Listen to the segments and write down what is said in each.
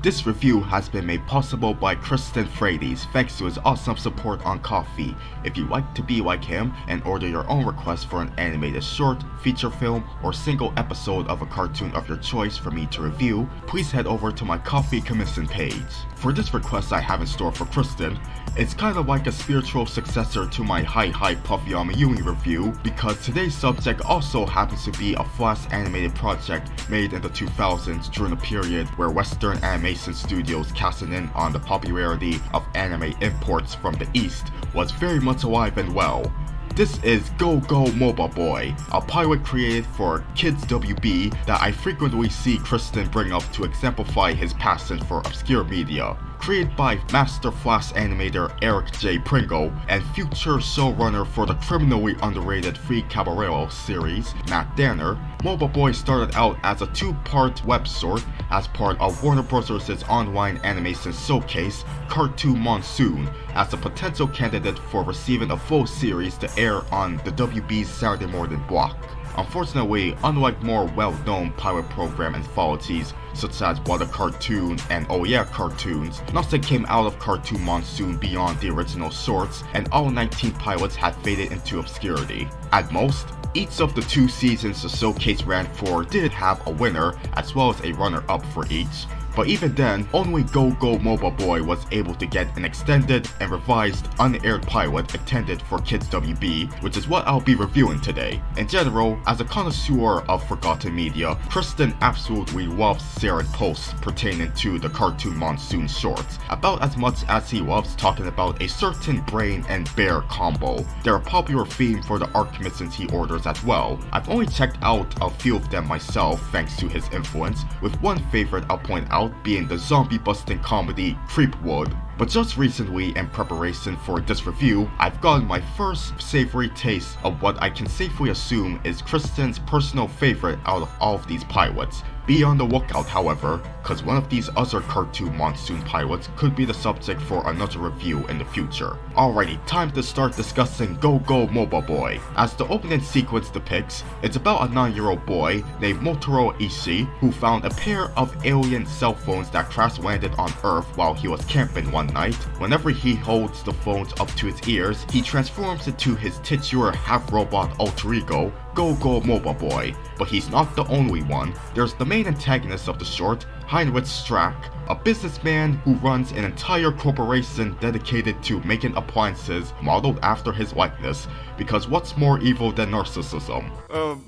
This review has been made possible by Kristen Frades thanks to his awesome support on Ko-fi. If you'd like to be like him and order your own request for an animated short, feature film, or single episode of a cartoon of your choice for me to review, please head over to my Ko-fi commission page. For this request I have in store for Kristen, it's kind of like a spiritual successor to my Hi Puffy Yumi review, because today's subject also happens to be a Flash animated project made in the 2000s during a period where Western animation studios casting in on the popularity of anime imports from the East was very much alive and well. This is Go Go Moba Boy, a pilot created for Kids WB that I frequently see Kristen bring up to exemplify his passion for obscure media. Created by Master Flash animator Derrick J. Pringle and future showrunner for the criminally underrated Free Caballero series, Matt Danner, Moba Boy started out as a two-part web short as part of Warner Bros.' online animation showcase, Cartoon Monsoon, as a potential candidate for receiving a full series to air on the WB's Saturday morning block. Unfortunately, unlike more well-known pilot program anthologies such as What a Cartoon and Oh Yeah Cartoons, nothing came out of Cartoon Monsoon beyond the original shorts, and all 19 pilots had faded into obscurity. At most, each of the 2 seasons the showcase ran for did have a winner as well as a runner-up for each. But even then, only Go Go Moba Boy was able to get an extended and revised unaired pilot intended for Kids WB, which is what I'll be reviewing today. In general, as a connoisseur of forgotten media, Kristen absolutely loves Sarah posts pertaining to the Cartoon Monsoon shorts, about as much as he loves talking about a certain brain and bear combo. They're a popular theme for the art commissions he orders as well. I've only checked out a few of them myself thanks to his influence, with one favorite I'll point out being the zombie-busting comedy Creepwood. But just recently, in preparation for this review, I've gotten my first savory taste of what I can safely assume is Kristen's personal favorite out of all of these pilots. Be on the lookout, however, cause one of these other Cartoon Monsoon pilots could be the subject for another review in the future. Alrighty, time to start discussing Go Go Moba Boy. As the opening sequence depicts, it's about a 9-year-old boy named Motoro Ishii who found a pair of alien cell phones that crash landed on Earth while he was camping one night. Whenever he holds the phones up to his ears, he transforms into his titular half-robot alter ego, Go Go Moba Boy. But he's not the only one. There's the main antagonist of the short, Heinrich Strack, a businessman who runs an entire corporation dedicated to making appliances modeled after his likeness, because what's more evil than narcissism?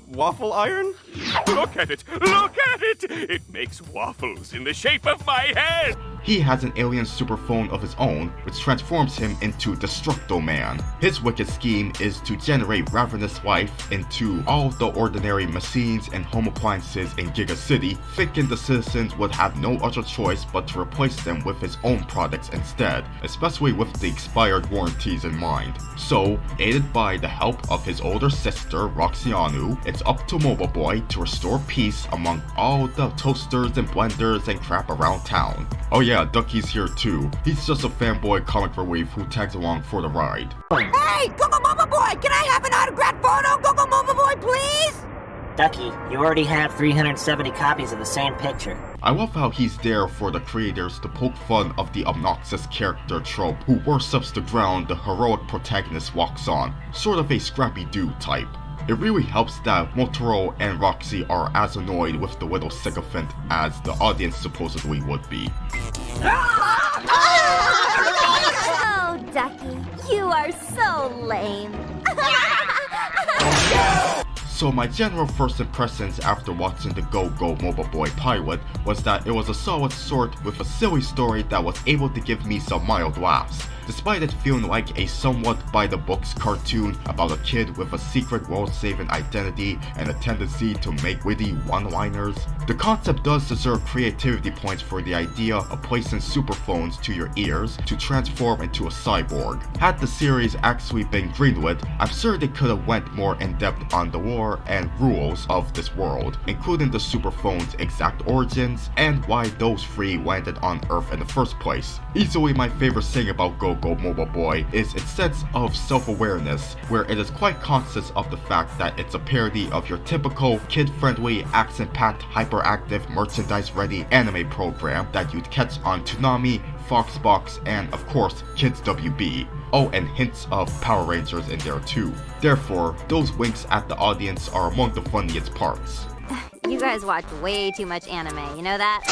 Waffle iron? Look at it! Look at it! It makes waffles in the shape of my head! He has an alien superphone of his own, which transforms him into Destructo Man. His wicked scheme is to generate ravenous life into all the ordinary machines and home appliances in Giga City, thinking the citizens would have no other choice but to replace them with his own products instead, especially with the expired warranties in mind. So, aided by the help of his older sister, Roxianu, it's up to Moba Boy to restore peace among all the toasters and blenders and crap around town. Oh yeah, Ducky's here too. He's just a fanboy comic relief who tags along for the ride. Hey, Go Go Moba Boy, can I have an autographed photo, Go Go Moba Boy, please? Ducky, you already have 370 copies of the same picture. I love how he's there for the creators to poke fun of the obnoxious character trope who worships the ground the heroic protagonist walks on, sort of a Scrappy-Doo type. It really helps that Motoro and Roxy are as annoyed with the little sycophant as the audience supposedly would be. Oh, Ducky, you are so lame. So my general first impressions after watching the Go Go Moba Boy pilot was that it was a solid sort with a silly story that was able to give me some mild laughs, despite it feeling like a somewhat by-the-books cartoon about a kid with a secret world-saving identity and a tendency to make witty one-liners. The concept does deserve creativity points for the idea of placing superphones to your ears to transform into a cyborg. Had the series actually been greenlit, I'm sure they could have went more in-depth on the lore and rules of this world, including the superphone's exact origins and why those 3 landed on Earth in the first place. Easily my favorite thing about Go Go Go Moba Boy is its sense of self-awareness, where it is quite conscious of the fact that it's a parody of your typical kid-friendly, action-packed, hyperactive, merchandise-ready anime program that you'd catch on Toonami, Foxbox, and of course, Kids WB. Oh, and hints of Power Rangers in there too. Therefore, those winks at the audience are among the funniest parts. You guys watch way too much anime, you know that?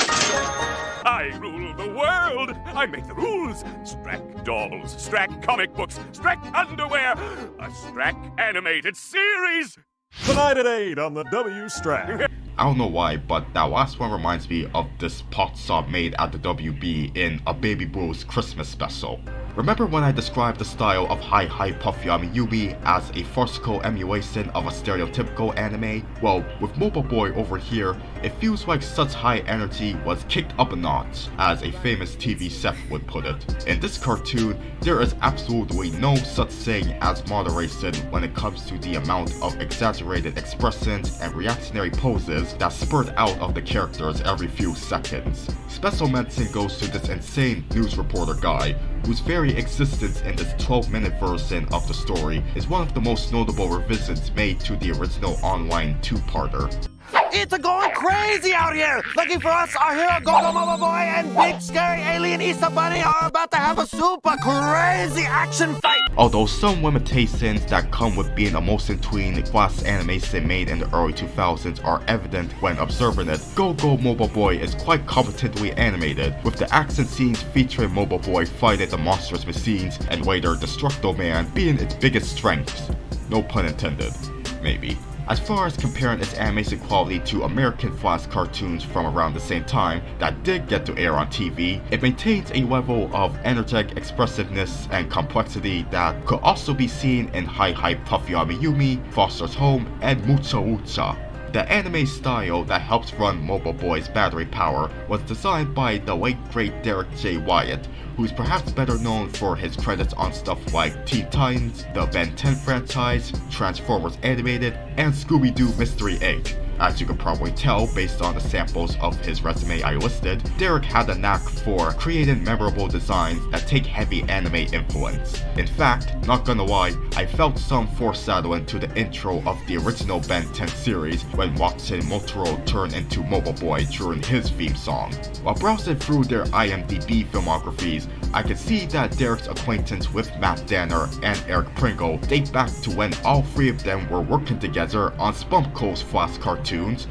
I rule the world! I make the rules! Strack dolls, Strack comic books, Strack underwear! A Strack animated series! Tonight at 8 on the W Strack. I don't know why, but that last one reminds me of this pot sub made at the WB in a Baby Blues Christmas special. Remember when I described the style of Hi Hi Puffy Yumi as a farcical emulation of a stereotypical anime? Well, with Moba Boy over here, it feels like such high energy was kicked up a notch, as a famous TV chef would put it. In this cartoon, there is absolutely no such thing as moderation when it comes to the amount of exaggerated expressions and reactionary poses that spurt out of the characters every few seconds. Special mention goes to this insane news reporter guy, whose very existence in this 12-minute version of the story is one of the most notable revisions made to the original online two-parter. It's a going crazy out here! Looking for us, our hero Go-Go Moba Boy and big scary alien Easter Bunny are about to have a super crazy action fight! Although some limitations that come with being a motion tween class animation made in the early 2000s are evident when observing it, Go-Go Moba Boy is quite competently animated, with the action scenes featuring Moba Boy fighting the monstrous machines and later Destructo Man being its biggest strengths. No pun intended. Maybe. As far as comparing its animation quality to American Flash cartoons from around the same time that did get to air on TV, it maintains a level of energetic expressiveness and complexity that could also be seen in Hi Hi Puffy Yumi, Foster's Home, and Mucha Lucha. The anime style that helps run Moba Boy's battery power was designed by the late great Derrick J. Wyatt, who's perhaps better known for his credits on stuff like Teen Titans, the Ben 10 franchise, Transformers Animated, and Scooby-Doo Mystery Inc. As you can probably tell based on the samples of his resume I listed, Derrick had a knack for creating memorable designs that take heavy anime influence. In fact, not gonna lie, I felt some foreshadowing to the intro of the original Ben 10 series when watching Motaro turn into Moba Boy during his theme song. While browsing through their IMDb filmographies, I could see that Derrick's acquaintance with Matt Danner and Eric Pringle date back to when all three of them were working together on Spunko's Flash cartoons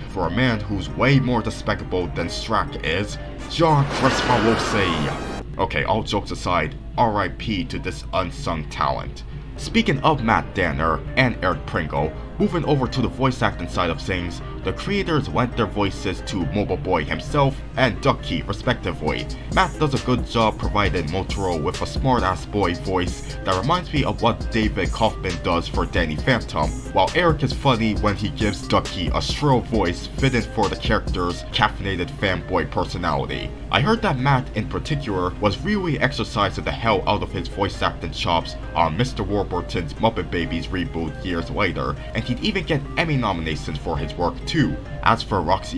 for a man who's way more despicable than Strack is, John Cresfalose. Okay, all jokes aside, RIP to this unsung talent. Speaking of Matt Danner and Eric Pringle, moving over to the voice acting side of things, the creators lent their voices to Moba Boy himself and Ducky respectively. Matt does a good job providing Motaro with a smart-ass boy voice that reminds me of what David Kaufman does for Danny Phantom, while Eric is funny when he gives Ducky a shrill voice fitting for the character's caffeinated fanboy personality. I heard that Matt in particular was really exercising the hell out of his voice acting chops on Mr. Warburton's Muppet Babies reboot years later, and he'd even get Emmy nominations for his work too. As for Roxy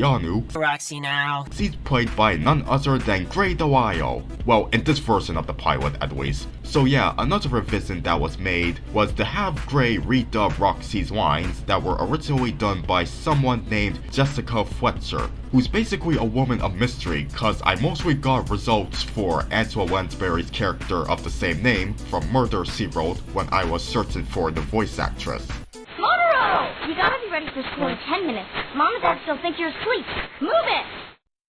now. she's played by none other than Gray DeWile. Well, in this version of the pilot at least. So yeah, another revision that was made was to have Gray redub Roxy's lines that were originally done by someone named Jessica Fletcher, who's basically a woman of mystery cause I mostly got results for Angela Lansbury's character of the same name from Murder, She Wrote when I was searching for the voice actress. Motaro! You gotta be ready for school in 10 minutes. Mom and Dad still think you're asleep. Move it!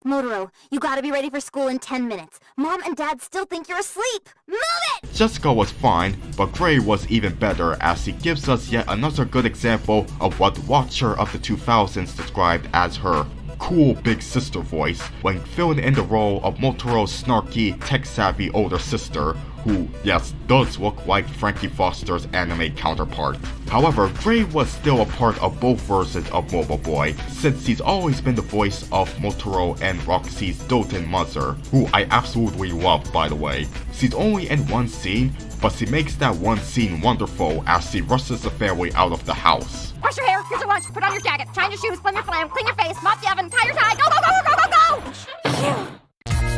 Motaro, you gotta be ready for school in 10 minutes. Mom and Dad still think you're asleep. Move it! Jessica was fine, but Gray was even better as he gives us yet another good example of what Watcher of the 2000s described as her cool big sister voice when filling in the role of Motaro's snarky, tech-savvy older sister, who, yes, does look like Frankie Foster's anime counterpart. However, Gray was still a part of both versions of Moba Boy, since he's always been the voice of Motaro and Roxy's doting mother, who I absolutely love by the way. She's only in one scene, but she makes that one scene wonderful as she rushes the family out of the house. Brush your hair, here's your lunch, put on your jacket, shine your shoes, clean your phlegm, clean your face, mop the oven, tie your tie, go, go, go, go, go, go, go! Phew.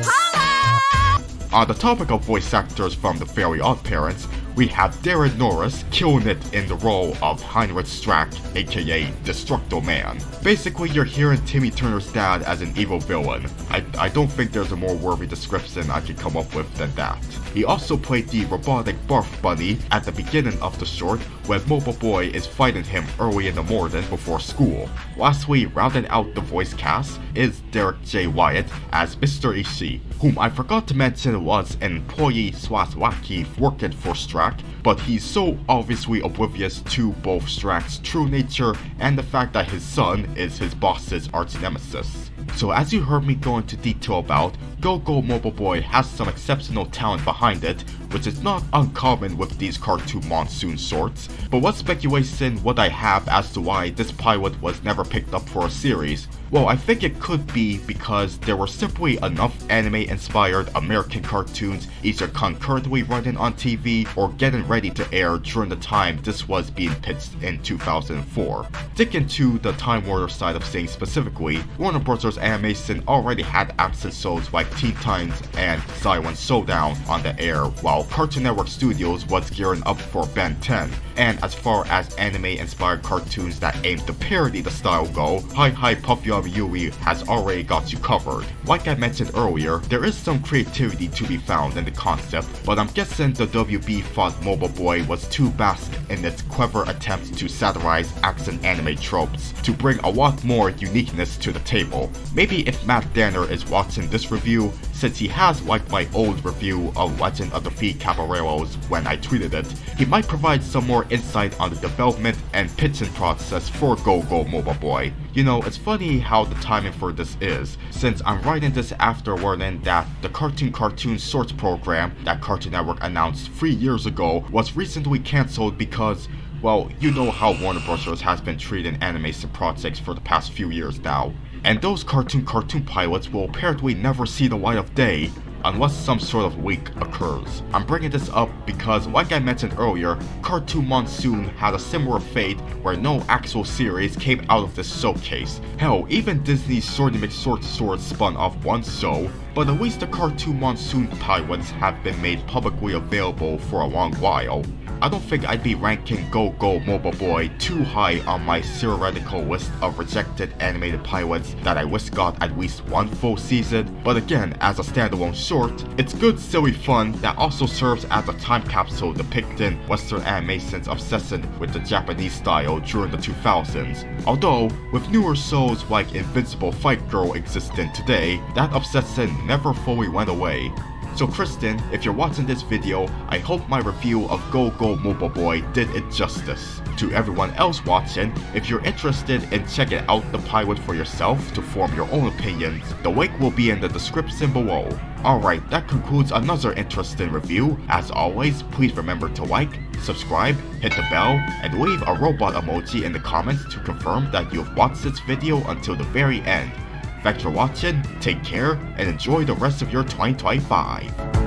Holla! On the topic of voice actors from the Very Odd Parents, we have Darren Norris killing it in the role of Heinrich Strack, aka Destructo Man. Basically, you're hearing Timmy Turner's dad as an evil villain. I don't think there's a more worthy description I could come up with than that. He also played the robotic Barf Bunny at the beginning of the short when Moba Boy is fighting him early in the morning before school. Lastly, rounding out the voice cast is Derrick J. Wyatt as Mr. Ishii, whom I forgot to mention was an employee Swatwaki working for Strack, but he's so obviously oblivious to both Strack's true nature and the fact that his son is his boss's arch nemesis. So as you heard me go into detail about, Go Go Moba Boy has some exceptional talent behind it, which is not uncommon with these cartoon Monsoon sorts, but what speculation would I have as to why this pilot was never picked up for a series? Well, I think it could be because there were simply enough anime-inspired American cartoons either concurrently running on TV or getting ready to air during the time this was being pitched in 2004. Sticking to the Time Warner side of things specifically, Warner Bros. Animation already had action shows like Teen Titans and Silent Showdown on the air, while Cartoon Network Studios was gearing up for Ben 10. And as far as anime-inspired cartoons that aim to parody the style go, Hi Hi Puffy Yui has already got you covered. Like I mentioned earlier, there is some creativity to be found in the concept, but I'm guessing the WB thought Moba Boy was too vast in its clever attempts to satirize action anime tropes to bring a lot more uniqueness to the table. Maybe if Matt Danner is watching this review, since he has liked my old review of Legend of the Three Caballeros when I tweeted it, he might provide some more insight on the development and pitching process for Go Go Moba Boy. You know, it's funny how the timing for this is, since I'm writing this after learning that the Cartoon Shorts program that Cartoon Network announced 3 years ago was recently cancelled because, well, you know how Warner Bros. Has been treating animation projects for the past few years now. And those cartoon pilots will apparently never see the light of day unless some sort of leak occurs. I'm bringing this up because, like I mentioned earlier, Cartoon Monsoon had a similar fate where no actual series came out of this showcase. Hell, even Disney's Shorty McShort Sword spun off one show, but at least the Cartoon Monsoon pilots have been made publicly available for a long while. I don't think I'd be ranking Go Go Moba Boy too high on my theoretical list of rejected animated pilots that I wish got at least one full season, but again, as a standalone short, it's good silly fun that also serves as a time capsule depicting Western animation's obsession with the Japanese style during the 2000s. Although, with newer shows like Invincible Fight Girl existing today, that obsession never fully went away. So Kristen, if you're watching this video, I hope my review of Go Go Moba Boy did it justice. To everyone else watching, if you're interested in checking out the pilot for yourself to form your own opinions, the link will be in the description below. Alright, that concludes another interesting review. As always, please remember to like, subscribe, hit the bell, and leave a robot emoji in the comments to confirm that you've watched this video until the very end. Thanks for watching, take care, and enjoy the rest of your 2025.